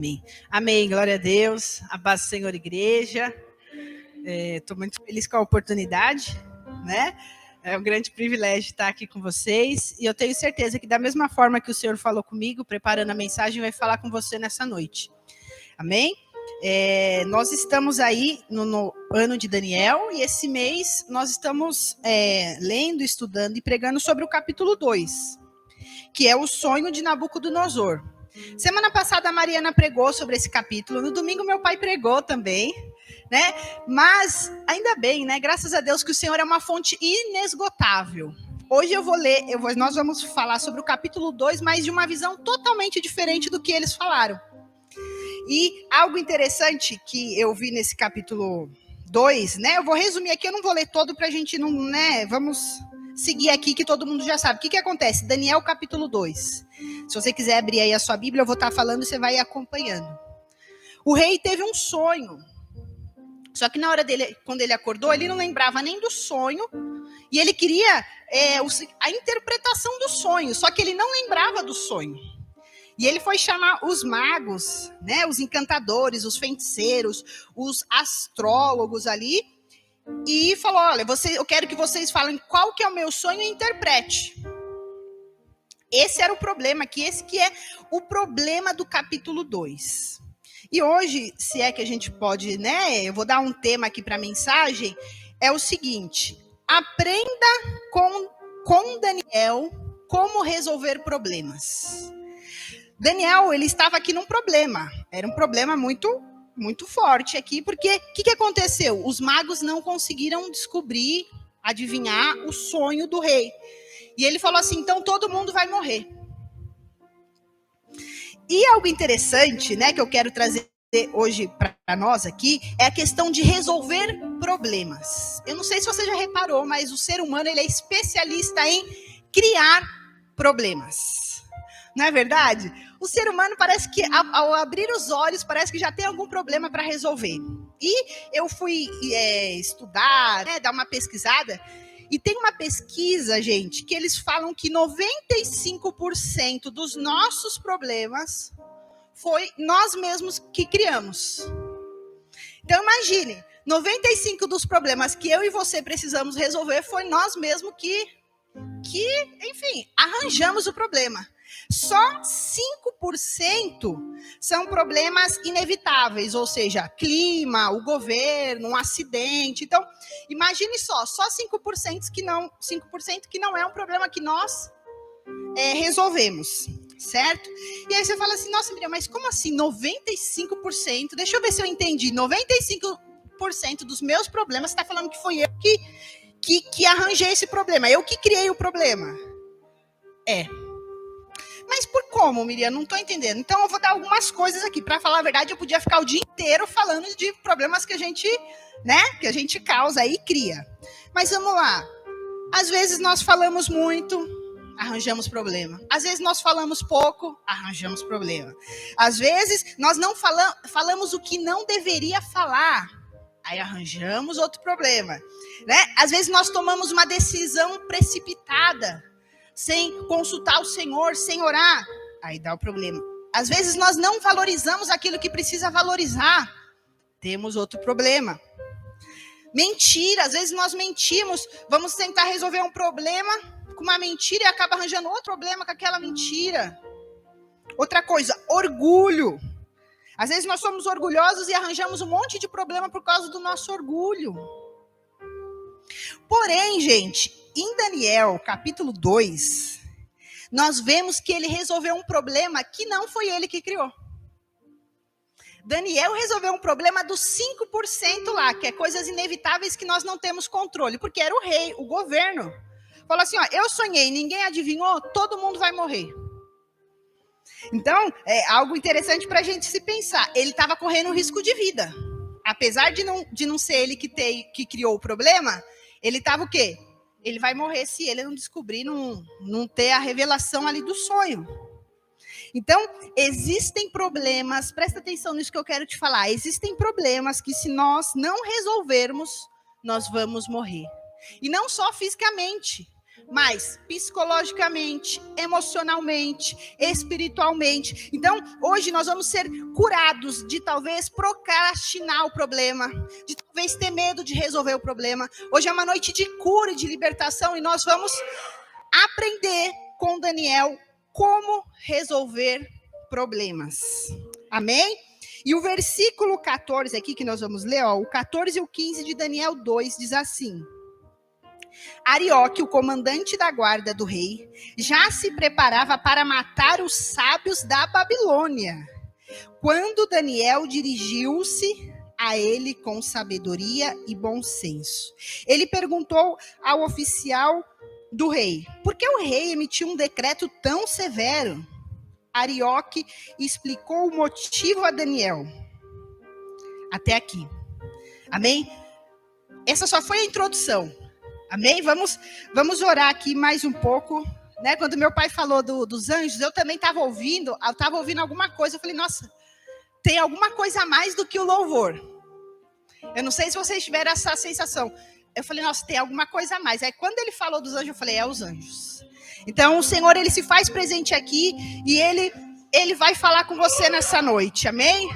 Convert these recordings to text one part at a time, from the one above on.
Amém. Amém, glória a Deus, a paz do Senhor, igreja. Estou muito feliz com a oportunidade, né? É um grande privilégio estar aqui com vocês. E eu tenho certeza que da mesma forma que o Senhor falou comigo, preparando a mensagem, vai falar com você nessa noite. Amém? Nós estamos aí no ano de Daniel, e esse mês nós estamos lendo, estudando e pregando sobre o capítulo 2, que é o sonho de Nabucodonosor. Semana passada a Mariana pregou sobre esse capítulo, no domingo meu pai pregou também, né? Mas ainda bem, né? Graças a Deus que o Senhor é uma fonte inesgotável. Hoje nós vamos falar sobre o capítulo 2, mas de uma visão totalmente diferente do que eles falaram. E algo interessante que eu vi nesse capítulo 2, né? Eu vou resumir aqui, eu não vou ler todo pra gente não, né? Vamos seguir aqui que todo mundo já sabe. O que acontece? Daniel capítulo 2. Se você quiser abrir aí a sua Bíblia, eu vou estar falando e você vai acompanhando. O rei teve um sonho. Só que na hora dele, quando ele acordou, ele não lembrava nem do sonho. E ele queria a interpretação do sonho. Só que ele não lembrava do sonho. E ele foi chamar os magos, né, os encantadores, os feiticeiros, os astrólogos ali. E falou, olha, eu quero que vocês falem qual que é o meu sonho e interprete. Esse era o problema aqui, esse que é o problema do capítulo 2. E hoje, se é que a gente pode, né, eu vou dar um tema aqui para a mensagem, é o seguinte: aprenda com Daniel como resolver problemas. Daniel, ele estava aqui num problema, era um problema muito forte aqui, porque o que aconteceu? Os magos não conseguiram descobrir, adivinhar o sonho do rei. E ele falou assim, então todo mundo vai morrer. E algo interessante, né, que eu quero trazer hoje para nós aqui, é a questão de resolver problemas. Eu não sei se você já reparou, mas o ser humano ele é especialista em criar problemas. Não é verdade? O ser humano parece que, ao abrir os olhos, parece que já tem algum problema para resolver. E eu fui estudar, né, dar uma pesquisada, e tem uma pesquisa, gente, que eles falam que 95% dos nossos problemas foi nós mesmos que criamos. Então, imagine, 95% dos problemas que eu e você precisamos resolver foi nós mesmos que enfim, arranjamos o problema. Só 5% são problemas inevitáveis, ou seja, clima, o governo, um acidente. Então, imagine só 5% que não é um problema que nós resolvemos, certo? E aí você fala assim, nossa, Miriam, mas como assim 95%? Deixa eu ver se eu entendi. 95% dos meus problemas, você está falando que foi eu que arranjei esse problema, eu que criei o problema. Mas por como, Miriam? Não estou entendendo. Então eu vou dar algumas coisas aqui. Para falar a verdade, eu podia ficar o dia inteiro falando de problemas que a gente, né, que a gente causa e cria. Mas vamos lá. Às vezes nós falamos muito, arranjamos problema. Às vezes nós falamos pouco, arranjamos problema. Às vezes nós não falamos o que não deveria falar, aí arranjamos outro problema, né? Às vezes nós tomamos uma decisão precipitada, sem consultar o Senhor, sem orar, aí dá o problema. Às vezes nós não valorizamos aquilo que precisa valorizar, temos outro problema. Mentira, às vezes nós mentimos, vamos tentar resolver um problema com uma mentira e acaba arranjando outro problema com aquela mentira. Outra coisa, orgulho. Às vezes nós somos orgulhosos e arranjamos um monte de problema por causa do nosso orgulho. Porém, gente, em Daniel, capítulo 2, nós vemos que ele resolveu um problema que não foi ele que criou. Daniel resolveu um problema dos 5% lá, que é coisas inevitáveis que nós não temos controle, porque era o rei, o governo. Falou assim, ó, eu sonhei, ninguém adivinhou, todo mundo vai morrer. Então, é algo interessante para a gente se pensar. Ele estava correndo um risco de vida. Apesar de não ser ele que criou o problema, ele estava o quê? Ele vai morrer se ele não descobrir, não ter a revelação ali do sonho. Então, existem problemas, presta atenção nisso que eu quero te falar, existem problemas que se nós não resolvermos, nós vamos morrer. E não só fisicamente, mas psicologicamente, emocionalmente, espiritualmente. Então, hoje nós vamos ser curados de talvez procrastinar o problema, de talvez ter medo de resolver o problema. Hoje é uma noite de cura e de libertação e nós vamos aprender com Daniel como resolver problemas. Amém? E o versículo 14 aqui que nós vamos ler, o 14 e o 15 de Daniel 2 diz assim: Arioque, o comandante da guarda do rei, já se preparava para matar os sábios da Babilônia, quando Daniel dirigiu-se a ele com sabedoria e bom senso. Ele perguntou ao oficial do rei: por que o rei emitiu um decreto tão severo? Arioque explicou o motivo a Daniel. Até aqui. Amém? Essa só foi a introdução. Amém? Vamos orar aqui mais um pouco. Né? Quando meu pai falou dos anjos, eu também estava ouvindo. Eu estava ouvindo alguma coisa. Eu falei, nossa, tem alguma coisa a mais do que o louvor. Eu não sei se vocês tiveram essa sensação. Eu falei, nossa, tem alguma coisa a mais. Aí quando ele falou dos anjos, eu falei, é os anjos. Então o Senhor, ele se faz presente aqui e ele vai falar com você nessa noite. Amém?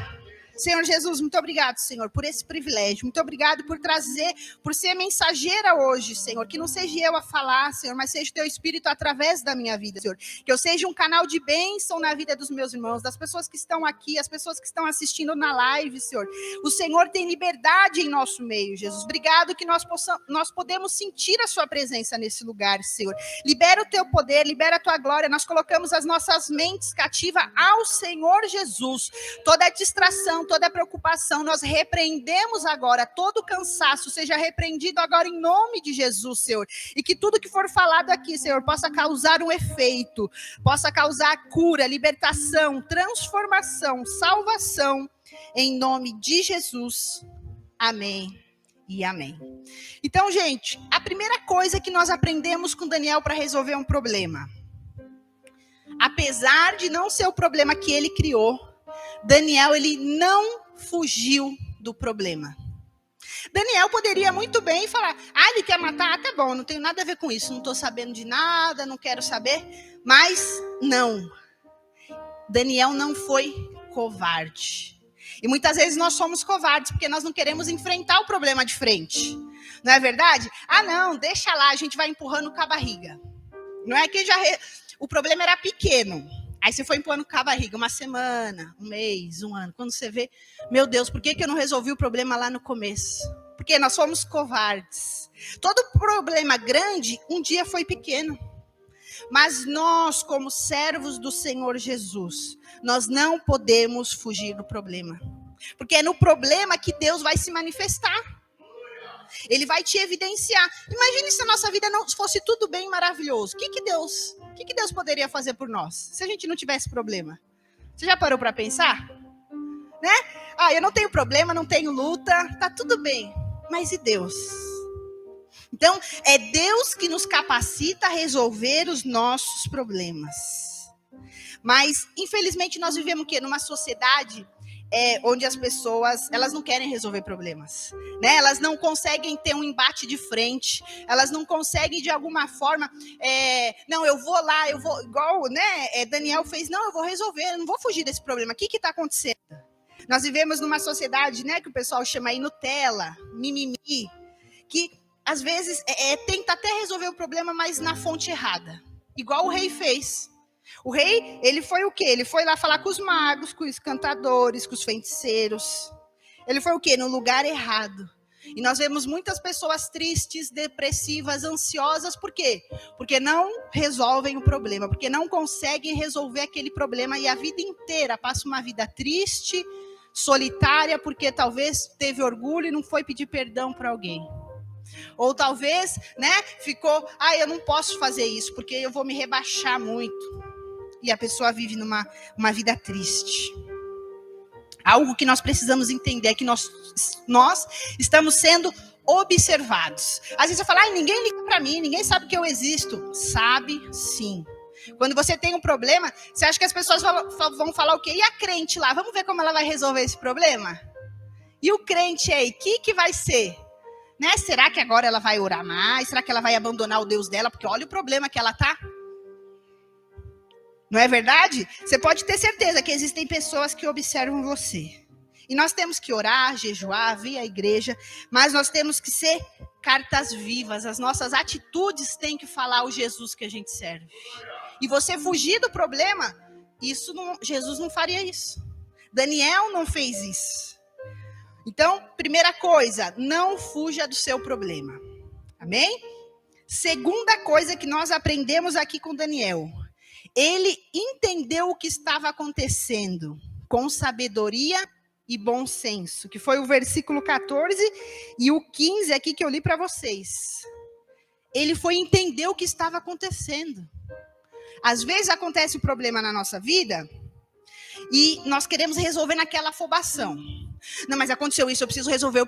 Senhor Jesus, muito obrigado, Senhor, por esse privilégio. Muito obrigado por trazer, por ser mensageira hoje, Senhor. Que não seja eu a falar, Senhor, mas seja o teu Espírito através da minha vida, Senhor. Que eu seja um canal de bênção na vida dos meus irmãos, das pessoas que estão aqui, as pessoas que estão assistindo na live, Senhor. O Senhor tem liberdade em nosso meio, Jesus. Obrigado que nós podemos sentir a sua presença nesse lugar, Senhor. Libera o teu poder, libera a tua glória. Nós colocamos as nossas mentes cativas ao Senhor Jesus. Toda a distração, toda a preocupação, nós repreendemos agora, todo cansaço seja repreendido agora em nome de Jesus, Senhor, e que tudo que for falado aqui, Senhor, possa causar um efeito, possa causar cura, libertação, transformação, salvação, em nome de Jesus, amém e amém. Então, gente, a primeira coisa que nós aprendemos com Daniel para resolver um problema, apesar de não ser o problema que ele criou, Daniel, ele não fugiu do problema. Daniel poderia muito bem falar, ele quer matar? Tá bom, não tenho nada a ver com isso, não estou sabendo de nada, não quero saber. Mas não. Daniel não foi covarde. E muitas vezes nós somos covardes, porque nós não queremos enfrentar o problema de frente. Não é verdade? Não, deixa lá, a gente vai empurrando com a barriga. Não é que o problema era pequeno. Aí você foi empurrando com a barriga, uma semana, um mês, um ano. Quando você vê, meu Deus, por que eu não resolvi o problema lá no começo? Porque nós somos covardes. Todo problema grande, um dia foi pequeno. Mas nós, como servos do Senhor Jesus, nós não podemos fugir do problema. Porque é no problema que Deus vai se manifestar. Ele vai te evidenciar. Imagine se a nossa vida não fosse tudo bem maravilhoso. O que Deus poderia fazer por nós? Se a gente não tivesse problema. Você já parou para pensar? Né? Eu não tenho problema, não tenho luta, tá tudo bem. Mas e Deus? Então, é Deus que nos capacita a resolver os nossos problemas. Mas, infelizmente, nós vivemos o quê? Numa sociedade onde as pessoas, elas não querem resolver problemas, né? Elas não conseguem ter um embate de frente, elas não conseguem de alguma forma, não, eu vou lá, eu vou, igual, né, Daniel fez, não, eu vou resolver, eu não vou fugir desse problema, o que está acontecendo? Nós vivemos numa sociedade, né, que o pessoal chama aí Nutella, mimimi, que às vezes tenta até resolver o problema, mas na fonte errada, igual o rei fez. O rei, ele foi o quê? Ele foi lá falar com os magos, com os cantadores, com os feiticeiros. Ele foi o quê? No lugar errado. E nós vemos muitas pessoas tristes, depressivas, ansiosas. Por quê? Porque não resolvem o problema. Porque não conseguem resolver aquele problema. E a vida inteira passa uma vida triste, solitária, porque talvez teve orgulho e não foi pedir perdão para alguém. Ou talvez, né, ficou, eu não posso fazer isso, porque eu vou me rebaixar muito. E a pessoa vive numa vida triste. Algo que nós precisamos entender é que nós estamos sendo observados. Às vezes eu falo, ninguém liga para mim, ninguém sabe que eu existo. Sabe, sim. Quando você tem um problema, você acha que as pessoas vão falar o quê? E a crente lá? Vamos ver como ela vai resolver esse problema? E o crente aí, o que vai ser? Né? Será que agora ela vai orar mais? Será que ela vai abandonar o Deus dela? Porque olha o problema que ela tá. Não é verdade? Você pode ter certeza que existem pessoas que observam você. E nós temos que orar, jejuar, vir à igreja, mas nós temos que ser cartas vivas. As nossas atitudes têm que falar o Jesus que a gente serve. E você fugir do problema, Jesus não faria isso. Daniel não fez isso. Então, primeira coisa, não fuja do seu problema. Amém? Segunda coisa que nós aprendemos aqui com Daniel. Ele entendeu o que estava acontecendo com sabedoria e bom senso, que foi o versículo 14 e o 15 aqui que eu li para vocês. Ele foi entender o que estava acontecendo. Às vezes acontece um problema na nossa vida e nós queremos resolver naquela afobação. Não, mas aconteceu isso, eu preciso resolver,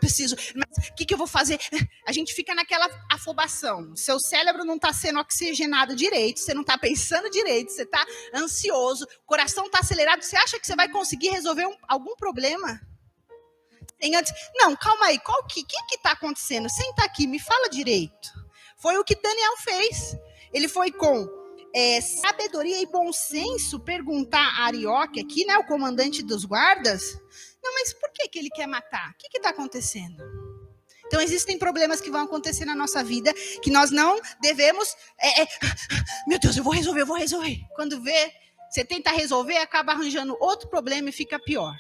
mas o que eu vou fazer? A gente fica naquela afobação. Seu cérebro não está sendo oxigenado direito, você não está pensando direito, você está ansioso, o coração está acelerado. Você acha que você vai conseguir resolver algum problema? Não, calma aí, o que está acontecendo? Senta aqui, me fala direito. Foi o que Daniel fez. Ele foi com sabedoria e bom senso perguntar a Arioque aqui, né, o comandante dos guardas. Não, mas por que ele quer matar? O que está acontecendo? Então, existem problemas que vão acontecer na nossa vida que nós não devemos... meu Deus, eu vou resolver. Quando vê, você tenta resolver, acaba arranjando outro problema e fica pior.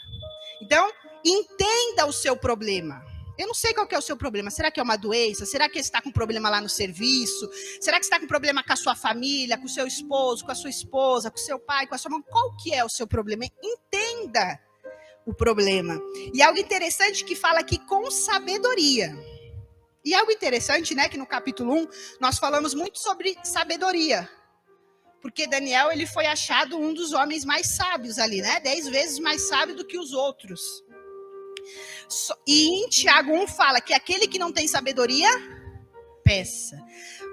Então, entenda o seu problema. Eu não sei qual que é o seu problema. Será que é uma doença? Será que você está com problema lá no serviço? Será que você está com problema com a sua família, com o seu esposo, com a sua esposa, com o seu pai, com a sua mãe? Qual que é o seu problema? Entenda o problema. E algo interessante que fala aqui com sabedoria. E algo interessante, né, que no capítulo 1 nós falamos muito sobre sabedoria. Porque Daniel, ele foi achado um dos homens mais sábios ali, né? 10 vezes mais sábio do que os outros. E em Tiago 1 fala que aquele que não tem sabedoria, peça.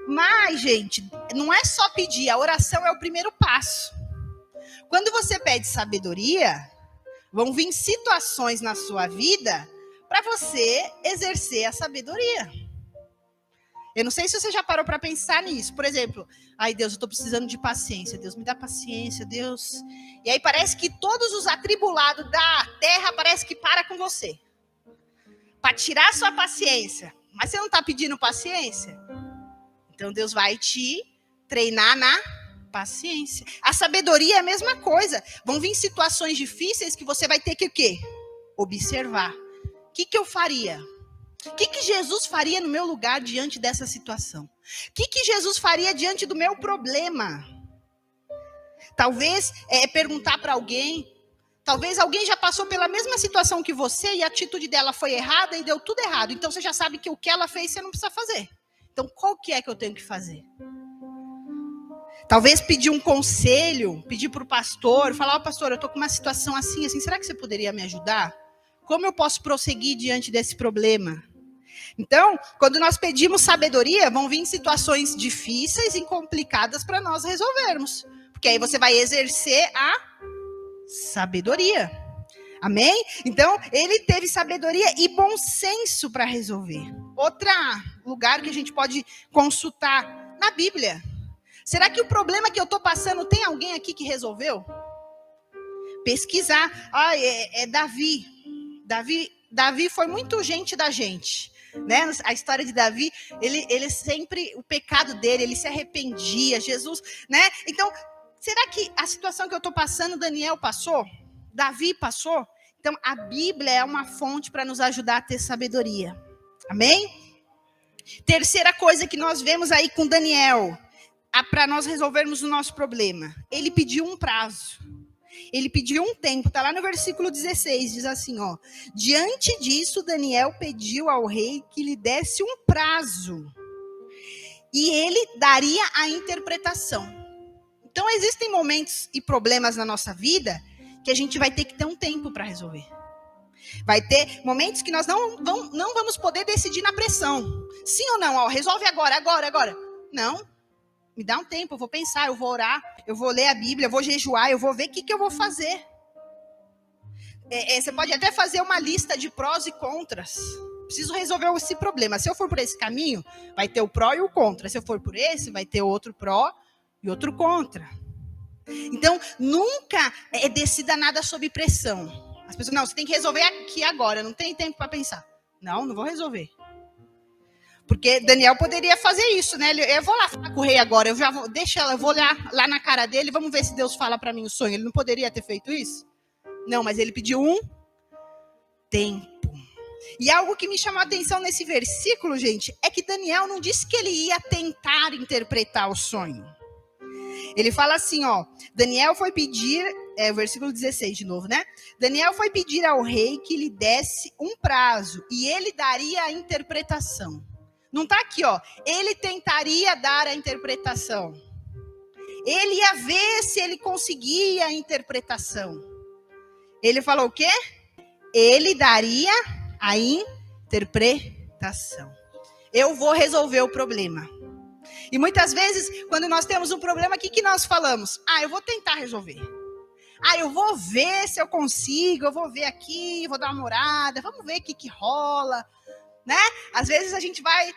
Mas, gente, não é só pedir, a oração é o primeiro passo. Quando você pede sabedoria, vão vir situações na sua vida para você exercer a sabedoria. Eu não sei se você já parou para pensar nisso. Por exemplo, ai Deus, eu estou precisando de paciência. Deus, me dá paciência, Deus. E aí parece que todos os atribulados da terra parece que para com você. Para tirar a sua paciência. Mas você não está pedindo paciência? Então Deus vai te treinar na paciência. A sabedoria é a mesma coisa. Vão vir situações difíceis que você vai ter que o quê? Observar. O que eu faria? O que Jesus faria no meu lugar diante dessa situação? O que Jesus faria diante do meu problema? Talvez perguntar para alguém. Talvez alguém já passou pela mesma situação que você e a atitude dela foi errada e deu tudo errado. Então você já sabe que o que ela fez você não precisa fazer. Então qual que é que eu tenho que fazer? Talvez pedir um conselho, pedir para o pastor, falar, pastor, eu estou com uma situação assim, será que você poderia me ajudar? Como eu posso prosseguir diante desse problema? Então, quando nós pedimos sabedoria, vão vir situações difíceis e complicadas para nós resolvermos. Porque aí você vai exercer a sabedoria. Amém? Então, ele teve sabedoria e bom senso para resolver. Outro lugar que a gente pode consultar na Bíblia. Será que o problema que eu estou passando tem alguém aqui que resolveu? Pesquisar. É Davi. Davi foi muito gente da gente. Né? A história de Davi, ele sempre, o pecado dele, ele se arrependia, Jesus, né? Então, será que a situação que eu estou passando, Daniel passou? Davi passou? Então, a Bíblia é uma fonte para nos ajudar a ter sabedoria. Amém? Terceira coisa que nós vemos aí com Daniel, para nós resolvermos o nosso problema. Ele pediu um prazo. Ele pediu um tempo, está lá no versículo 16, diz assim, ó. Diante disso, Daniel pediu ao rei que lhe desse um prazo. E ele daria a interpretação. Então, existem momentos e problemas na nossa vida que a gente vai ter que ter um tempo para resolver. Vai ter momentos que nós não vamos poder decidir na pressão. Sim ou não? Ó, resolve agora. Não. Me dá um tempo, eu vou pensar, eu vou orar, eu vou ler a Bíblia, eu vou jejuar, eu vou ver o que eu vou fazer. Você pode até fazer uma lista de prós e contras. Preciso resolver esse problema. Se eu for por esse caminho, vai ter o pró e o contra. Se eu for por esse, vai ter outro pró e outro contra. Então, nunca decida nada sob pressão. As pessoas, não, você tem que resolver aqui agora, não tem tempo para pensar. Não vou resolver. Porque Daniel poderia fazer isso, né? Eu vou lá falar com o rei agora, eu vou olhar lá na cara dele, vamos ver se Deus fala para mim o sonho. Ele não poderia ter feito isso? Não, mas ele pediu um tempo. E algo que me chamou a atenção nesse versículo, gente, é que Daniel não disse que ele ia tentar interpretar o sonho. Ele fala assim, ó, Daniel foi pedir, versículo 16 de novo, né? Daniel foi pedir ao rei que lhe desse um prazo e ele daria a interpretação. Não está aqui, ó. Ele tentaria dar a interpretação. Ele ia ver se ele conseguia a interpretação. Ele falou o quê? Ele daria a interpretação. Eu vou resolver o problema. E muitas vezes, quando nós temos um problema, o que nós falamos? Eu vou tentar resolver. Eu vou ver se eu consigo, eu vou ver aqui, vou dar uma olhada, vamos ver o que rola. Né? Às vezes a gente vai,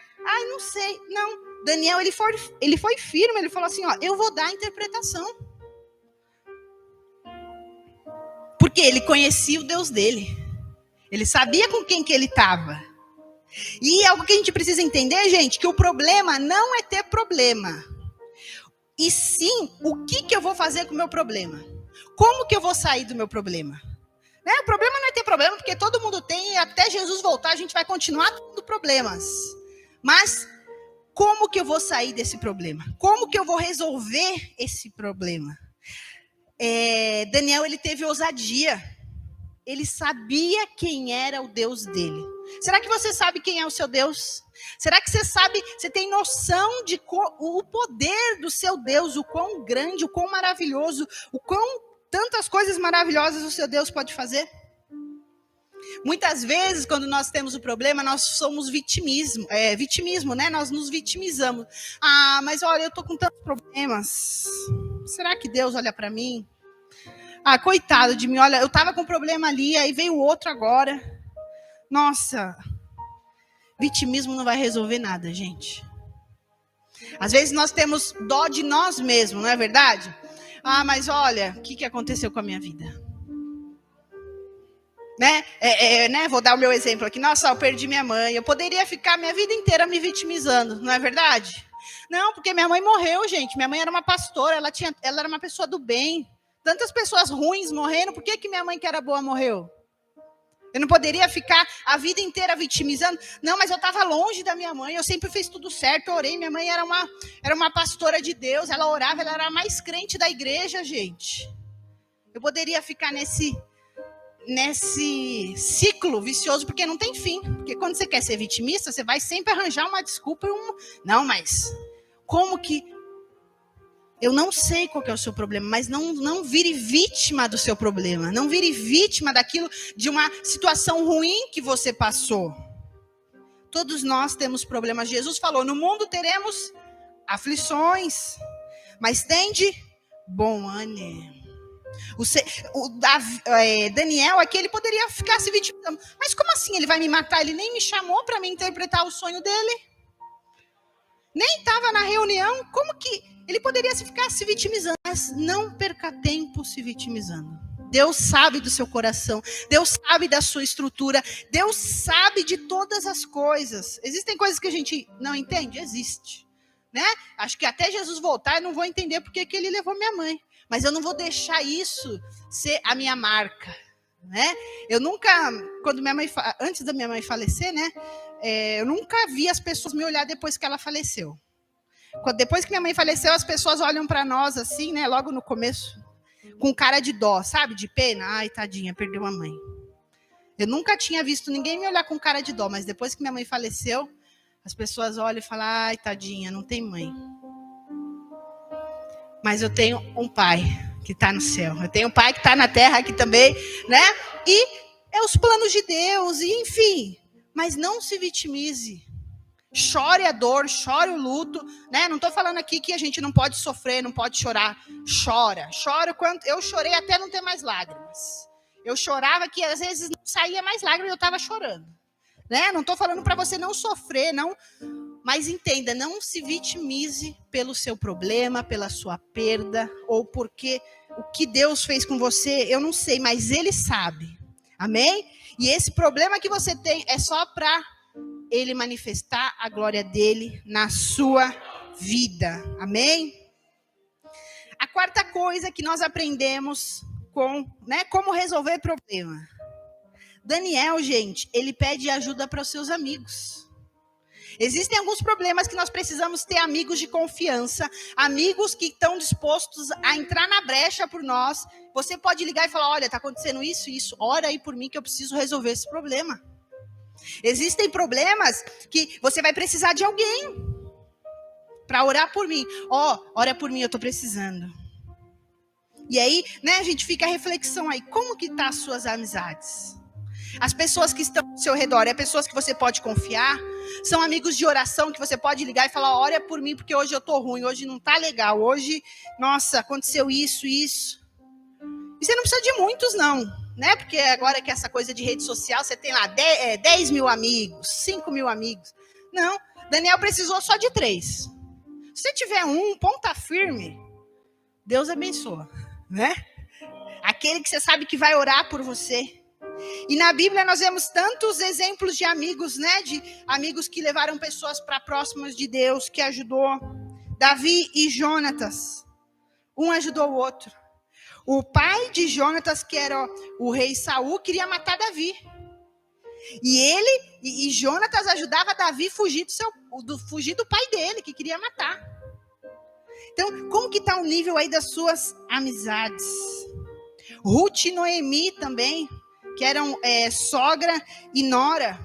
não sei. Não, Daniel, ele foi firme, ele falou assim, ó, eu vou dar a interpretação. Porque ele conhecia o Deus dele. Ele sabia com quem que ele estava. E algo que a gente precisa entender, gente, que o problema não é ter problema. E sim, o que eu vou fazer com o meu problema? Como que eu vou sair do meu problema? O problema não é ter problema, porque todo mundo tem, e até Jesus voltar, a gente vai continuar tendo problemas. Mas, como que eu vou sair desse problema? Como que eu vou resolver esse problema? Daniel, ele teve ousadia. Ele sabia quem era o Deus dele. Será que você sabe quem é o seu Deus? Será que você tem noção de o poder do seu Deus, o quão grande, o quão maravilhoso, o quão tantas coisas maravilhosas o seu Deus pode fazer? Muitas vezes, quando nós temos o problema, nós somos vitimismo, né? Nós nos vitimizamos. Mas olha, eu tô com tantos problemas. Será que Deus olha para mim? Coitado de mim, olha, eu tava com um problema ali, aí veio outro agora. Nossa, vitimismo não vai resolver nada, gente. Às vezes nós temos dó de nós mesmos, não é verdade? Mas olha, o que aconteceu com a minha vida? Né? Vou dar o meu exemplo aqui. Nossa, eu perdi minha mãe. Eu poderia ficar minha vida inteira me vitimizando, não é verdade? Não, porque minha mãe morreu, gente. Minha mãe era uma pastora, ela era uma pessoa do bem. Tantas pessoas ruins morreram, por que minha mãe que era boa morreu? Eu não poderia ficar a vida inteira vitimizando. Não, mas eu estava longe da minha mãe, eu sempre fiz tudo certo, eu orei. Minha mãe era uma pastora de Deus, ela orava, ela era a mais crente da igreja, gente. Eu poderia ficar nesse ciclo vicioso, porque não tem fim. Porque quando você quer ser vitimista, você vai sempre arranjar uma desculpa. Não, mas como que... Eu não sei qual que é o seu problema, mas não vire vítima do seu problema. Não vire vítima de uma situação ruim que você passou. Todos nós temos problemas. Jesus falou, no mundo teremos aflições, mas tende bom ânimo. Daniel aqui, ele poderia ficar se vitimizando. Mas como assim ele vai me matar? Ele nem me chamou para me interpretar o sonho dele. Nem estava na reunião. Como que... Ele poderia ficar se vitimizando, mas não perca tempo se vitimizando. Deus sabe do seu coração, Deus sabe da sua estrutura, Deus sabe de todas as coisas. Existem coisas que a gente não entende? Existe. Né? Acho que até Jesus voltar, eu não vou entender porque que ele levou minha mãe. Mas eu não vou deixar isso ser a minha marca. Né? Eu nunca, antes da minha mãe falecer, né? Eu nunca vi as pessoas me olhar depois que ela faleceu. Depois que minha mãe faleceu, as pessoas olham para nós assim, né? Logo no começo, com cara de dó, sabe? De pena. Ai, tadinha, perdeu a mãe. Eu nunca tinha visto ninguém me olhar com cara de dó, mas depois que minha mãe faleceu, as pessoas olham e falam, ai, tadinha, não tem mãe. Mas eu tenho um pai que está no céu. Eu tenho um pai que está na terra aqui também, né? E é os planos de Deus, e enfim. Mas não se vitimize. Chore a dor, chore o luto, né? Não estou falando aqui que a gente não pode sofrer, não pode chorar. Chora quanto. Eu chorei até não ter mais lágrimas. Eu chorava que às vezes não saía mais lágrimas, eu estava chorando. né? Não estou falando para você não sofrer, não, mas entenda, não se vitimize pelo seu problema, pela sua perda, ou porque o que Deus fez com você, eu não sei, mas Ele sabe. Amém? E esse problema que você tem é só para Ele manifestar a glória dele na sua vida. Amém? A quarta coisa que nós aprendemos como resolver problema. Daniel, gente, ele pede ajuda para os seus amigos. Existem alguns problemas que nós precisamos ter amigos de confiança, amigos que estão dispostos a entrar na brecha por nós. Você pode ligar e falar, olha, está acontecendo isso, ora aí por mim que eu preciso resolver esse problema. Existem problemas que você vai precisar de alguém para orar por mim. Ora por mim, eu estou precisando. E aí, né, a gente fica a reflexão aí, como que tá as suas amizades? As pessoas que estão ao seu redor, é pessoas que você pode confiar? São amigos de oração que você pode ligar e falar, ora por mim, porque hoje eu tô ruim, hoje não tá legal, hoje, nossa, aconteceu isso. E você não precisa de muitos, não, né? Porque agora que essa coisa de rede social, você tem lá 10 mil amigos, 5 mil amigos. Não, Daniel precisou só de 3. Se você tiver ponta firme, Deus abençoa, né? Aquele que você sabe que vai orar por você. E na Bíblia nós vemos tantos exemplos de amigos, né? De amigos que levaram pessoas para próximas de Deus, que ajudou. Davi e Jonatas. Um ajudou o outro. O pai de Jonatas, que era o rei Saul, queria matar Davi. E Jonatas ajudava Davi a fugir do pai dele, que queria matar. Então, como que está o nível aí das suas amizades? Ruth e Noemi também, que eram sogra e nora.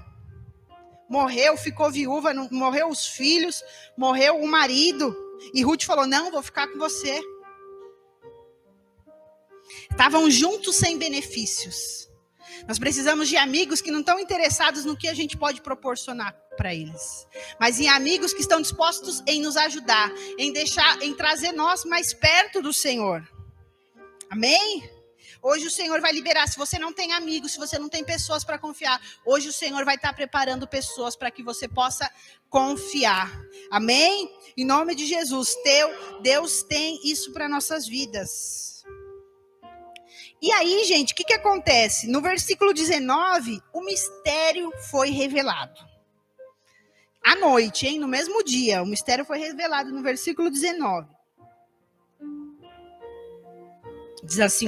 Morreu, ficou viúva, morreu os filhos, morreu o marido. E Ruth falou, não, vou ficar com você. Estavam juntos sem benefícios. Nós precisamos de amigos que não estão interessados no que a gente pode proporcionar para eles, mas em amigos que estão dispostos em nos ajudar, em trazer nós mais perto do Senhor. Amém? Hoje o Senhor vai liberar. Se você não tem amigos, se você não tem pessoas para confiar, hoje o Senhor vai estar preparando pessoas para que você possa confiar. Amém? Em nome de Jesus, Deus tem isso para nossas vidas. E aí, gente, o que acontece? No versículo 19, o mistério foi revelado. À noite, no mesmo dia, o mistério foi revelado no versículo 19. Diz assim,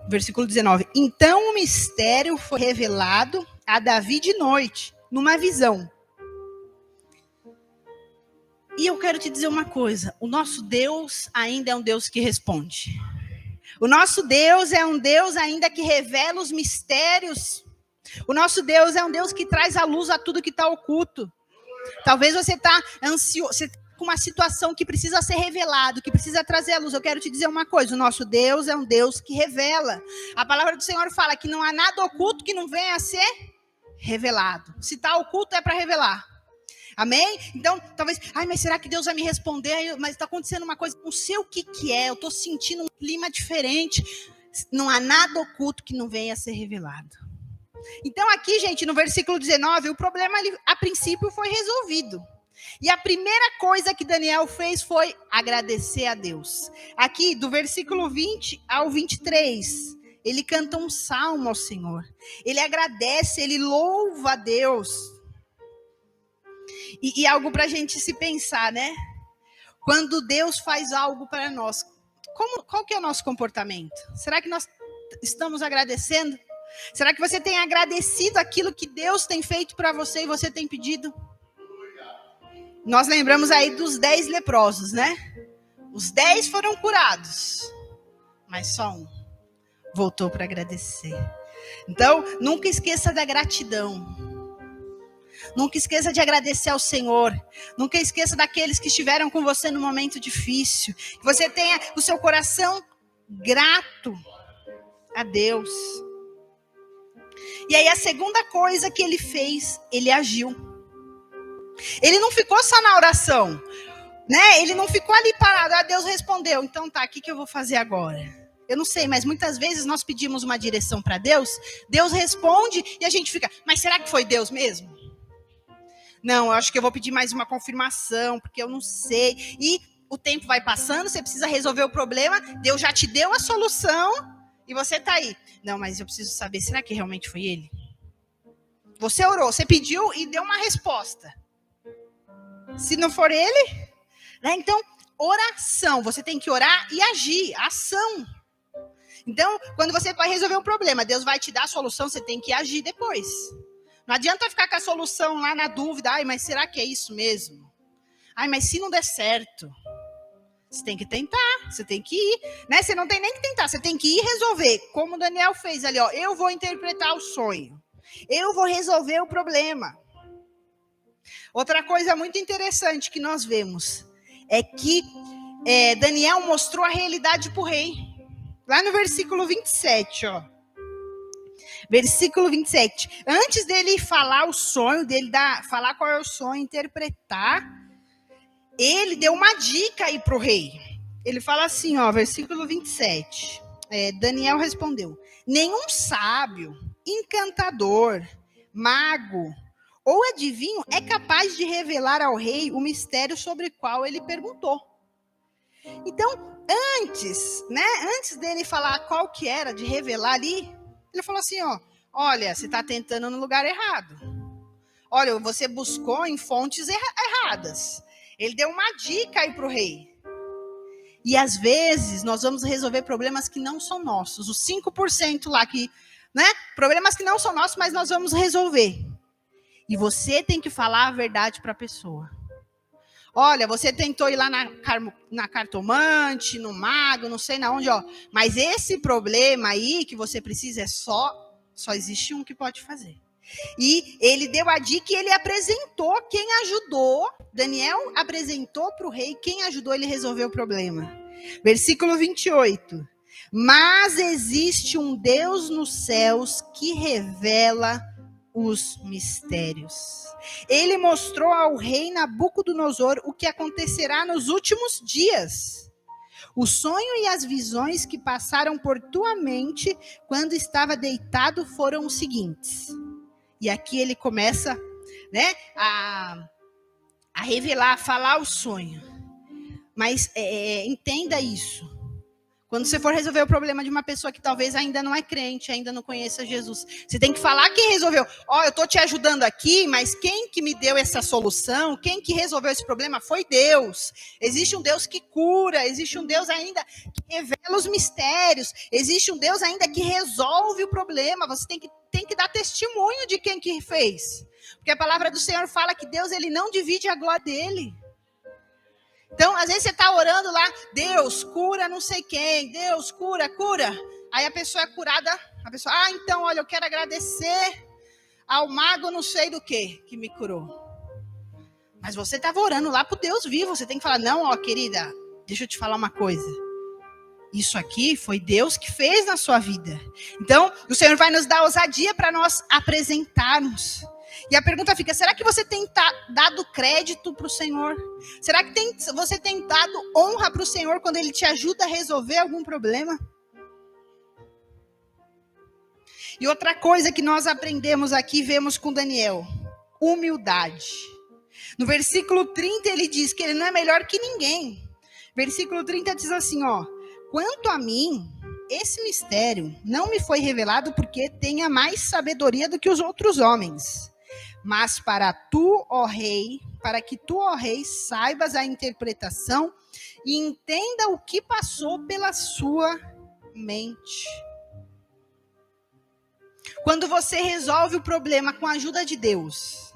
versículo 19. Então o mistério foi revelado a Davi de noite, numa visão. E eu quero te dizer uma coisa, o nosso Deus ainda é um Deus que responde. O nosso Deus é um Deus ainda que revela os mistérios. O nosso Deus é um Deus que traz à luz a tudo que está oculto. Talvez você está ansioso, você está com uma situação que precisa ser revelado, que precisa trazer à luz. Eu quero te dizer uma coisa, o nosso Deus é um Deus que revela. A palavra do Senhor fala que não há nada oculto que não venha a ser revelado. Se está oculto é para revelar. Amém? Então, talvez, mas será que Deus vai me responder? Mas está acontecendo uma coisa, não sei o que é, eu estou sentindo um clima diferente. Não há nada oculto que não venha a ser revelado. Então aqui, gente, no versículo 19, o problema a princípio foi resolvido. E a primeira coisa que Daniel fez foi agradecer a Deus. Aqui, do versículo 20 ao 23, ele canta um salmo ao Senhor. Ele agradece, ele louva a Deus. E algo para a gente se pensar, né? Quando Deus faz algo para nós, qual que é o nosso comportamento? Será que nós estamos agradecendo? Será que você tem agradecido aquilo que Deus tem feito para você e você tem pedido? Nós lembramos aí dos 10 leprosos, né? Os 10 foram curados, mas só um voltou para agradecer. Então, nunca esqueça da gratidão. Nunca esqueça de agradecer ao Senhor. Nunca esqueça daqueles que estiveram com você no momento difícil. Que você tenha o seu coração grato a Deus. E aí a segunda coisa que ele fez, ele agiu. Ele não ficou só na oração, né? Ele não ficou ali parado. Deus respondeu. Então tá, o que eu vou fazer agora? Eu não sei, mas muitas vezes nós pedimos uma direção para Deus. Deus responde e a gente fica, mas será que foi Deus mesmo? Não, eu acho que eu vou pedir mais uma confirmação, porque eu não sei. E o tempo vai passando, você precisa resolver o problema, Deus já te deu a solução e você está aí. Não, mas eu preciso saber, será que realmente foi ele? Você orou, você pediu e deu uma resposta. Se não for ele, né? Então, oração, você tem que orar e agir, ação. Então, quando você vai resolver um problema, Deus vai te dar a solução, você tem que agir depois. Não adianta ficar com a solução lá na dúvida, ai, mas será que é isso mesmo? Ai, mas se não der certo, você tem que tentar, você tem que ir, né? Você não tem nem que tentar, você tem que ir resolver, como o Daniel fez ali, ó, eu vou interpretar o sonho, eu vou resolver o problema. Outra coisa muito interessante que nós vemos é que Daniel mostrou a realidade para o rei. Lá no versículo 27, ó. Versículo 27. Antes dele falar o sonho, falar qual é o sonho, interpretar, ele deu uma dica aí para o rei. Ele fala assim, ó, versículo 27. Daniel respondeu: nenhum sábio, encantador, mago ou adivinho é capaz de revelar ao rei o mistério sobre o qual ele perguntou. Então, antes dele falar qual que era, de revelar ali, ele falou assim, ó, olha, você está tentando no lugar errado. Olha, você buscou em fontes erradas. Ele deu uma dica aí para o rei. E às vezes nós vamos resolver problemas que não são nossos. Os 5% lá que, né? Problemas que não são nossos, mas nós vamos resolver. E você tem que falar a verdade para a pessoa. Olha, você tentou ir lá na cartomante, no mago, não sei na onde, ó. Mas esse problema aí que você precisa só existe um que pode fazer. E ele deu a dica e ele apresentou quem ajudou. Daniel apresentou para o rei quem ajudou ele a resolver o problema. Versículo 28. Mas existe um Deus nos céus que revela os mistérios. Ele mostrou ao rei Nabucodonosor o que acontecerá nos últimos dias. O sonho e as visões que passaram por tua mente quando estava deitado foram os seguintes. E aqui ele começa, né, a revelar, a falar o sonho. Mas entenda isso. Quando você for resolver o problema de uma pessoa que talvez ainda não é crente, ainda não conheça Jesus, você tem que falar quem resolveu. Ó, eu estou te ajudando aqui, mas quem que me deu essa solução, quem que resolveu esse problema foi Deus. Existe um Deus que cura, existe um Deus ainda que revela os mistérios, existe um Deus ainda que resolve o problema. Você tem que dar testemunho de quem que fez. Porque a palavra do Senhor fala que Deus, ele não divide a glória dele. Então, às vezes você está orando lá, Deus, cura não sei quem, Deus, cura. Aí a pessoa é curada, então, olha, eu quero agradecer ao mago não sei do que me curou. Mas você estava orando lá para o Deus vivo, você tem que falar, não, ó, querida, deixa eu te falar uma coisa. Isso aqui foi Deus que fez na sua vida. Então, o Senhor vai nos dar ousadia para nós apresentarmos. E a pergunta fica, será que você tem dado crédito para o Senhor? Será que você tem dado honra para o Senhor quando Ele te ajuda a resolver algum problema? E outra coisa que nós aprendemos aqui, vemos com Daniel, humildade. No versículo 30 ele diz que ele não é melhor que ninguém. Versículo 30 diz assim, ó, quanto a mim, esse mistério não me foi revelado porque tenha mais sabedoria do que os outros homens. Mas para que tu, ó rei, saibas a interpretação e entenda o que passou pela sua mente. Quando você resolve o problema com a ajuda de Deus,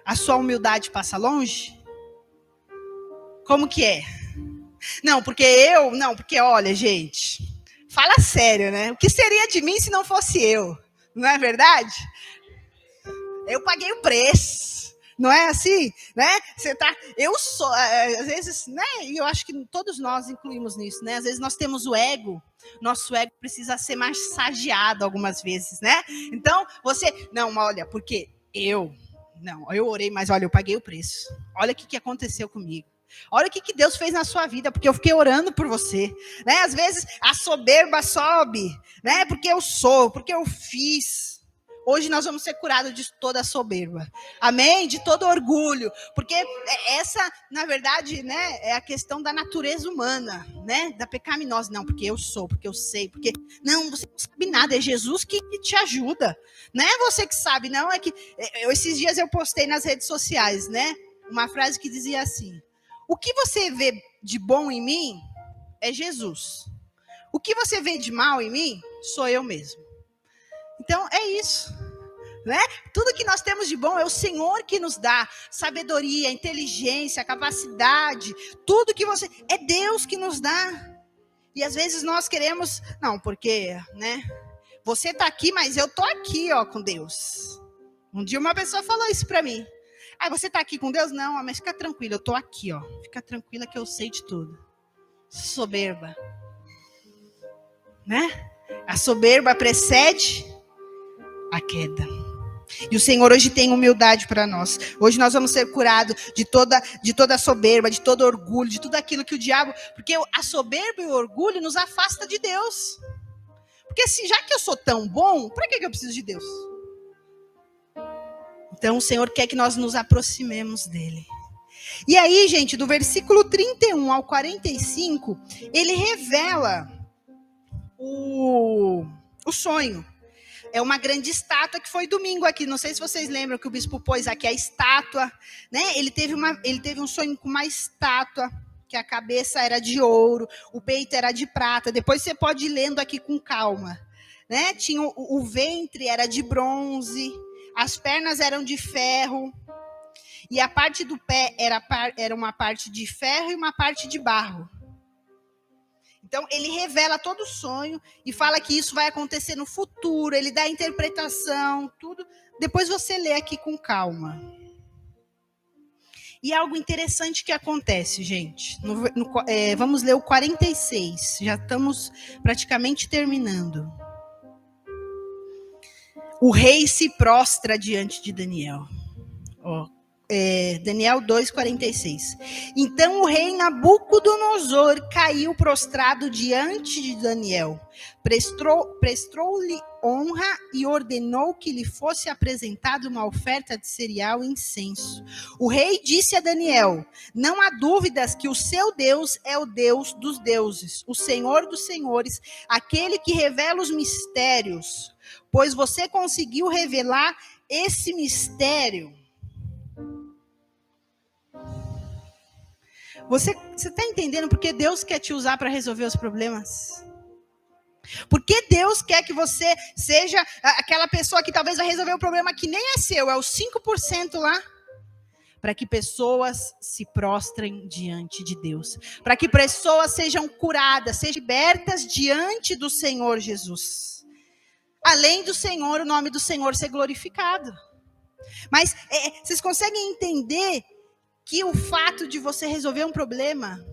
a sua humildade passa longe? Como que é? Porque olha, gente, fala sério, né? O que seria de mim se não fosse eu? Não é verdade? Eu paguei o preço, não é assim, né? Às vezes, né? E eu acho que todos nós incluímos nisso, né? Às vezes nós temos o ego, nosso ego precisa ser massageado algumas vezes, né? Então, porque eu orei, mas olha, eu paguei o preço. Olha o que aconteceu comigo. Olha o que Deus fez na sua vida, porque eu fiquei orando por você, né? Às vezes a soberba sobe, né? Porque eu fiz. hoje nós vamos ser curados de toda a soberba. Amém? De todo orgulho. Porque essa, na verdade, né, é a questão da natureza humana, né? Da pecaminosa. Não, porque eu sou, porque eu sei, porque... Não, você não sabe nada, é Jesus que te ajuda. Não é você que sabe, não. É que esses dias eu postei nas redes sociais, né? Uma frase que dizia assim: o que você vê de bom em mim é Jesus. O que você vê de mal em mim sou eu mesmo. Então, é isso. Né? Tudo que nós temos de bom é o Senhor que nos dá. Sabedoria, inteligência, capacidade. Tudo que você... É Deus que nos dá. E às vezes nós queremos... Não, porque, né? Você está aqui, mas eu estou aqui, ó, com Deus. Um dia uma pessoa falou isso para mim. Ah, você está aqui com Deus? Não, mas fica tranquila, eu estou aqui, ó. Fica tranquila que eu sei de tudo. Soberba. Né? A soberba precede a queda. E o Senhor hoje tem humildade para nós. Hoje nós vamos ser curados de toda a soberba, de todo orgulho, de tudo aquilo que o diabo... Porque a soberba e o orgulho nos afasta de Deus. Porque já que eu sou tão bom, para que eu preciso de Deus? Então o Senhor quer que nós nos aproximemos dele. E aí, gente, do versículo 31 ao 45, ele revela o sonho. É uma grande estátua que foi domingo aqui. Não sei se vocês lembram que o bispo pôs aqui a estátua, né? Ele teve um sonho com uma estátua, que a cabeça era de ouro, o peito era de prata. Depois você pode ir lendo aqui com calma, né? Tinha o ventre era de bronze, as pernas eram de ferro, e a parte do pé era uma parte de ferro e uma parte de barro. Então, ele revela todo o sonho e fala que isso vai acontecer no futuro. Ele dá a interpretação, tudo. Depois você lê aqui com calma. E algo interessante que acontece, gente. Vamos ler o 46. Já estamos praticamente terminando. O rei se prostra diante de Daniel. Daniel 2:46. Então o rei Nabucodonosor caiu prostrado diante de Daniel, prestou-lhe honra e ordenou que lhe fosse apresentada uma oferta de cereal e incenso. O rei disse a Daniel: não há dúvidas que o seu Deus é o Deus dos deuses, o Senhor dos senhores, aquele que revela os mistérios, pois você conseguiu revelar esse mistério. Você está entendendo porque Deus quer te usar para resolver os problemas? Porque Deus quer que você seja aquela pessoa que talvez vai resolver o problema que nem é seu, é os 5% lá. Para que pessoas se prostrem diante de Deus. Para que pessoas sejam curadas, sejam libertas diante do Senhor Jesus. Além do Senhor, o nome do Senhor ser glorificado. Mas vocês conseguem entender que o fato de você resolver um problema,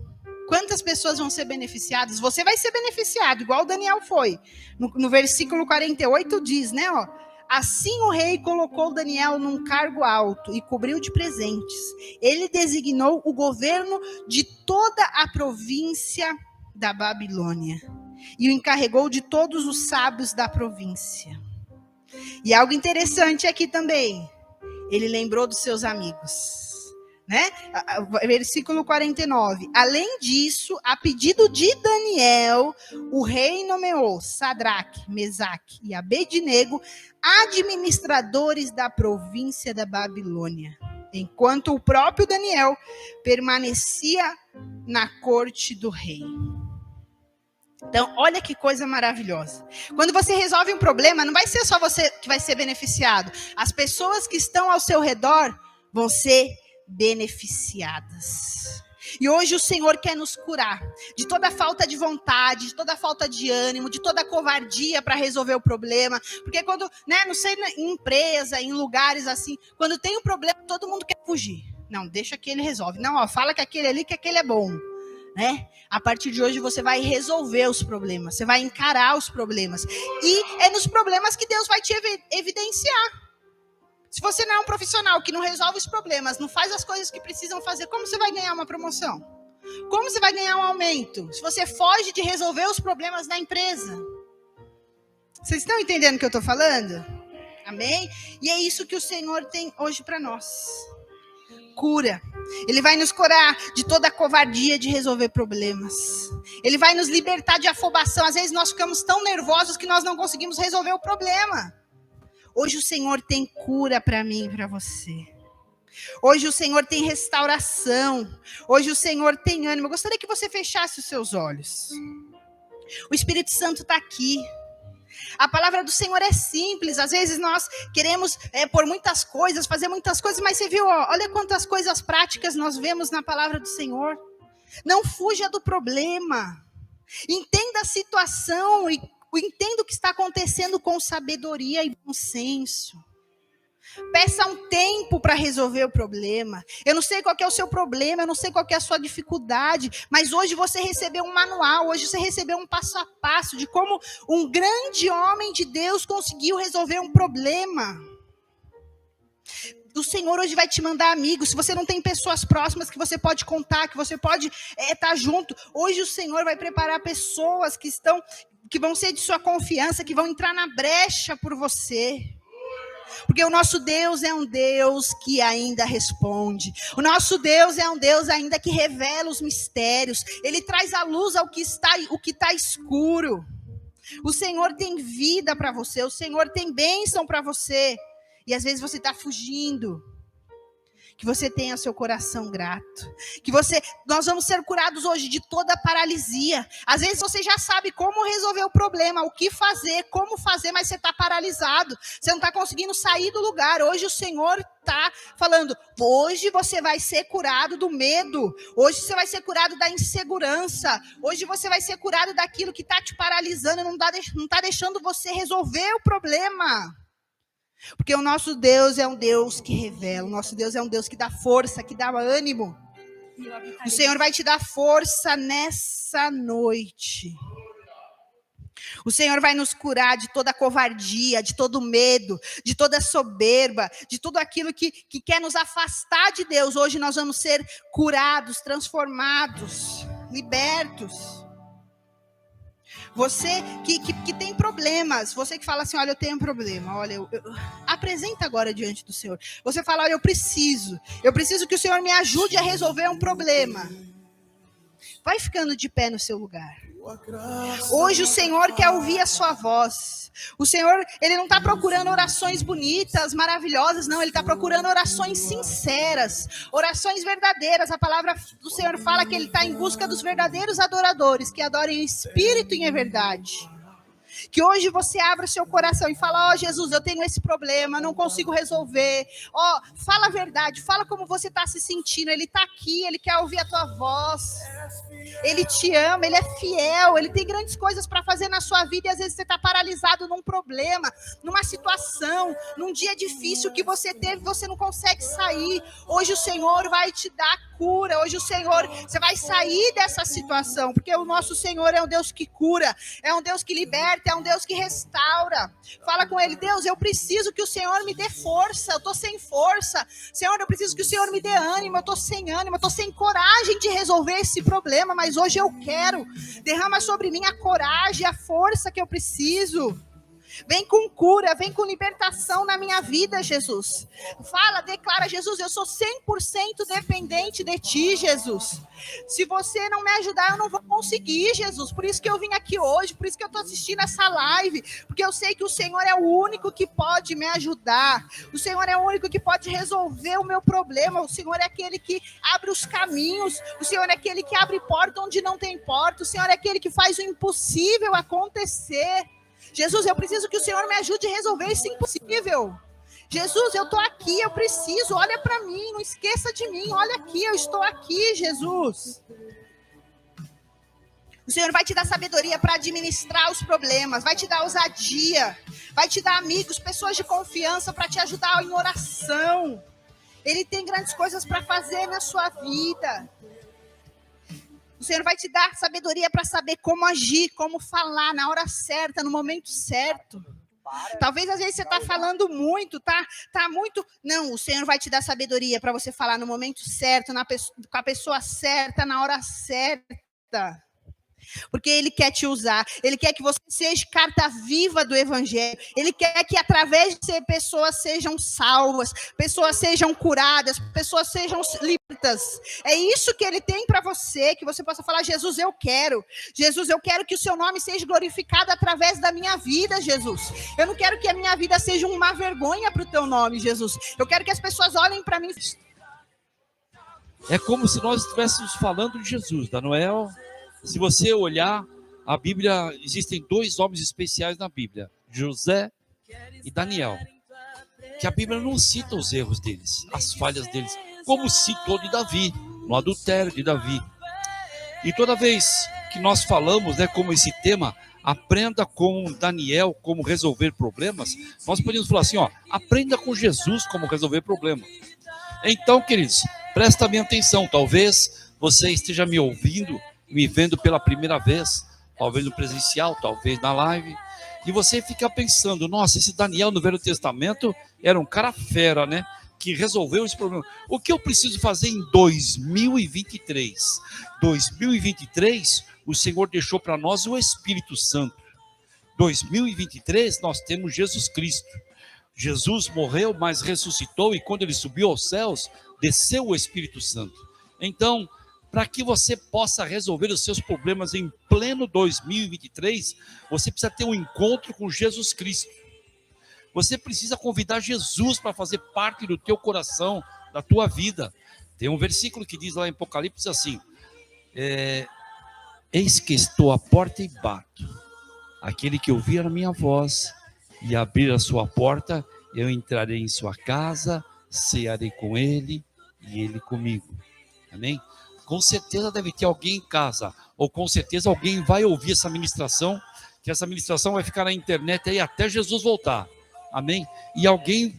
quantas pessoas vão ser beneficiadas? Você vai ser beneficiado, igual Daniel foi. No versículo 48 diz, né? Assim o rei colocou Daniel num cargo alto e cobriu de presentes. Ele designou o governo de toda a província da Babilônia e o encarregou de todos os sábios da província. E algo interessante aqui também, ele lembrou dos seus amigos. Né? Versículo 49. Além disso, a pedido de Daniel, o rei nomeou Sadraque, Mesaque e Abednego administradores da província da Babilônia, enquanto o próprio Daniel permanecia na corte do rei. Então, olha que coisa maravilhosa. Quando você resolve um problema, não vai ser só você que vai ser beneficiado. As pessoas que estão ao seu redor vão ser beneficiadas. E hoje o Senhor quer nos curar de toda falta de vontade, de toda falta de ânimo, de toda covardia para resolver o problema. Porque quando, né, não sei, em empresa, em lugares assim, quando tem um problema, todo mundo quer fugir. Não, deixa que ele resolve. Não, fala que aquele ali, que aquele é bom. Né? A partir de hoje você vai resolver os problemas, você vai encarar os problemas. E é nos problemas que Deus vai te evidenciar. Se você não é um profissional que não resolve os problemas, não faz as coisas que precisam fazer, como você vai ganhar uma promoção? Como você vai ganhar um aumento? Se você foge de resolver os problemas da empresa. Vocês estão entendendo o que eu estou falando? Amém? E é isso que o Senhor tem hoje para nós. Cura. Ele vai nos curar de toda a covardia de resolver problemas. Ele vai nos libertar de afobação. Às vezes nós ficamos tão nervosos que nós não conseguimos resolver o problema. Hoje o Senhor tem cura para mim e para você. Hoje o Senhor tem restauração. Hoje o Senhor tem ânimo. Eu gostaria que você fechasse os seus olhos. O Espírito Santo está aqui. A palavra do Senhor é simples. Às vezes nós queremos por muitas coisas, fazer muitas coisas, mas você viu, olha quantas coisas práticas nós vemos na palavra do Senhor. Não fuja do problema. Entenda a situação e entenda o que está acontecendo com sabedoria e bom senso. Peça um tempo para resolver o problema. Eu não sei qual que é o seu problema, eu não sei qual que é a sua dificuldade, mas hoje você recebeu um manual, hoje você recebeu um passo a passo de como um grande homem de Deus conseguiu resolver um problema. O Senhor hoje vai te mandar amigos. Se você não tem pessoas próximas que você pode contar, que você pode estar junto, hoje o Senhor vai preparar pessoas que vão ser de sua confiança, que vão entrar na brecha por você. Porque o nosso Deus é um Deus que ainda responde. O nosso Deus é um Deus ainda que revela os mistérios. Ele traz à luz o que está escuro. O Senhor tem vida para você. O Senhor tem bênção para você. E às vezes você está fugindo. Que você tenha seu coração grato. Nós vamos ser curados hoje de toda paralisia. Às vezes você já sabe como resolver o problema, o que fazer, como fazer, mas você está paralisado. Você não está conseguindo sair do lugar. Hoje o Senhor está falando, hoje você vai ser curado do medo. Hoje você vai ser curado da insegurança. Hoje você vai ser curado daquilo que está te paralisando, não está deixando você resolver o problema. Porque o nosso Deus é um Deus que revela, o nosso Deus é um Deus que dá força, que dá ânimo. O Senhor vai te dar força nessa noite. O Senhor vai nos curar de toda covardia, de todo medo, de toda soberba, de tudo aquilo que quer nos afastar de Deus. Hoje nós vamos ser curados, transformados, libertos. Você que tem problemas, você que fala assim, olha, eu tenho um problema, olha, apresenta agora diante do Senhor. Você fala, olha, eu preciso que o Senhor me ajude a resolver um problema. Vai ficando de pé no seu lugar. Hoje o Senhor quer ouvir a sua voz. O Senhor, Ele não está procurando orações bonitas, maravilhosas, não. Ele está procurando orações sinceras, orações verdadeiras. A palavra do Senhor fala que Ele está em busca dos verdadeiros adoradores, que adorem em espírito e em verdade. Que hoje você abra o seu coração e fala, Jesus, eu tenho esse problema, não consigo resolver. Fala a verdade, fala como você está se sentindo. Ele está aqui, Ele quer ouvir a tua voz. Ele te ama, Ele é fiel, Ele tem grandes coisas para fazer na sua vida. E às vezes você está paralisado num problema, numa situação, num dia difícil que você teve, você não consegue sair. Hoje o Senhor vai te dar cura. Hoje o Senhor, você vai sair dessa situação, porque o nosso Senhor é um Deus que cura, é um Deus que liberta, é um Deus que restaura. Fala com Ele, Deus, eu preciso que o Senhor me dê força, eu estou sem força. Senhor, eu preciso que o Senhor me dê ânimo, eu estou sem ânimo, eu estou sem coragem de resolver esse problema, mas hoje eu quero. Derrama sobre mim a coragem, a força que eu preciso. Vem com cura, vem com libertação na minha vida, Jesus. Fala, declara, Jesus, eu sou 100% dependente de Ti, Jesus. Se você não me ajudar, eu não vou conseguir, Jesus. Por isso que eu vim aqui hoje, por isso que eu estou assistindo essa live, porque eu sei que o Senhor é o único que pode me ajudar. O Senhor é o único que pode resolver o meu problema. O Senhor é aquele que abre os caminhos. O Senhor é aquele que abre porta onde não tem porta. O Senhor é aquele que faz o impossível acontecer. Jesus, eu preciso que o Senhor me ajude a resolver esse impossível. Jesus, eu estou aqui, eu preciso, olha para mim, não esqueça de mim, olha aqui, eu estou aqui, Jesus. O Senhor vai te dar sabedoria para administrar os problemas, vai te dar ousadia, vai te dar amigos, pessoas de confiança para te ajudar em oração. Ele tem grandes coisas para fazer na sua vida. O Senhor vai te dar sabedoria para saber como agir, como falar na hora certa, no momento certo. Talvez às vezes você está falando muito, tá muito... Não, o Senhor vai te dar sabedoria para você falar no momento certo, com a pessoa certa, na hora certa. Porque Ele quer te usar, Ele quer que você seja carta viva do Evangelho, Ele quer que através de você pessoas sejam salvas, pessoas sejam curadas, pessoas sejam libertas. É isso que Ele tem para você, que você possa falar: Jesus, eu quero que o seu nome seja glorificado através da minha vida, Jesus. Eu não quero que a minha vida seja uma vergonha para o teu nome, Jesus. Eu quero que as pessoas olhem para mim. É como se nós estivéssemos falando de Jesus, Daniel. Se você olhar a Bíblia, existem dois homens especiais na Bíblia, José e Daniel, que a Bíblia não cita os erros deles, as falhas deles, como citou de Davi, no adultério de Davi. E toda vez que nós falamos, como esse tema, aprenda com Daniel como resolver problemas, nós podemos falar assim, aprenda com Jesus como resolver problemas. Então, queridos, presta bem atenção. Talvez você esteja me ouvindo, me vendo pela primeira vez, talvez no presencial, talvez na live, e você fica pensando: nossa, esse Daniel no Velho Testamento era um cara fera, né? Que resolveu esse problema. O que eu preciso fazer em 2023? 2023, o Senhor deixou para nós o Espírito Santo. 2023, nós temos Jesus Cristo. Jesus morreu, mas ressuscitou, e quando ele subiu aos céus, desceu o Espírito Santo. Então, para que você possa resolver os seus problemas em pleno 2023, você precisa ter um encontro com Jesus Cristo. Você precisa convidar Jesus para fazer parte do teu coração, da tua vida. Tem um versículo que diz lá em Apocalipse assim: eis que estou à porta e bato. Aquele que ouvir a minha voz e abrir a sua porta, eu entrarei em sua casa, cearei com ele e ele comigo. Amém? Com certeza deve ter alguém em casa, ou com certeza alguém vai ouvir essa ministração, que essa ministração vai ficar na internet aí até Jesus voltar. Amém? E alguém,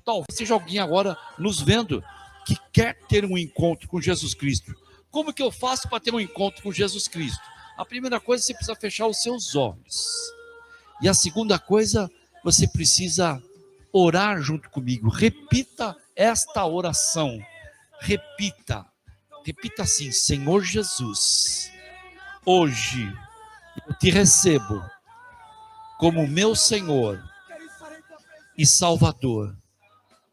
talvez seja alguém agora nos vendo, que quer ter um encontro com Jesus Cristo. Como que eu faço para ter um encontro com Jesus Cristo? A primeira coisa, você precisa fechar os seus olhos. E a segunda coisa, você precisa orar junto comigo. Repita esta oração. Repita assim: Senhor Jesus, hoje eu te recebo como meu Senhor e Salvador.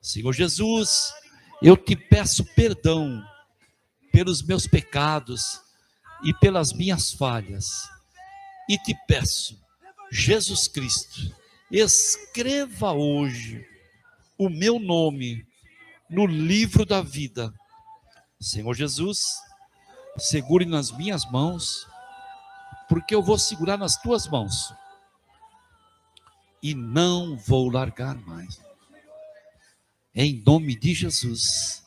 Senhor Jesus, eu te peço perdão pelos meus pecados e pelas minhas falhas. E te peço, Jesus Cristo, escreva hoje o meu nome no livro da vida. Senhor Jesus, segure nas minhas mãos, porque eu vou segurar nas tuas mãos e não vou largar mais. Em nome de Jesus.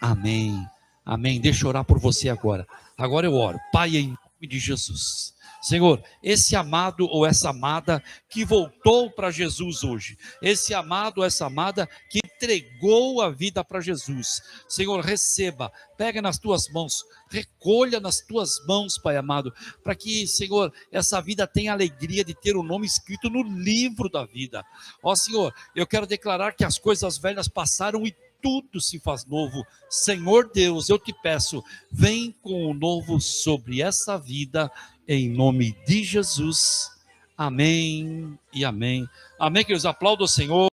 Amém. Amém. Deixa eu orar por você agora. Agora eu oro. Pai, em nome de Jesus. Senhor, esse amado ou essa amada que voltou para Jesus hoje, esse amado ou essa amada que entregou a vida para Jesus, Senhor, receba, pega nas tuas mãos, recolha nas tuas mãos, Pai amado, para que, Senhor, essa vida tenha a alegria de ter o nome escrito no livro da vida. Ó Senhor, eu quero declarar que as coisas velhas passaram e tudo se faz novo. Senhor Deus, eu te peço, vem com o novo sobre essa vida, em nome de Jesus. Amém e amém. Amém, queridos, aplauda o Senhor.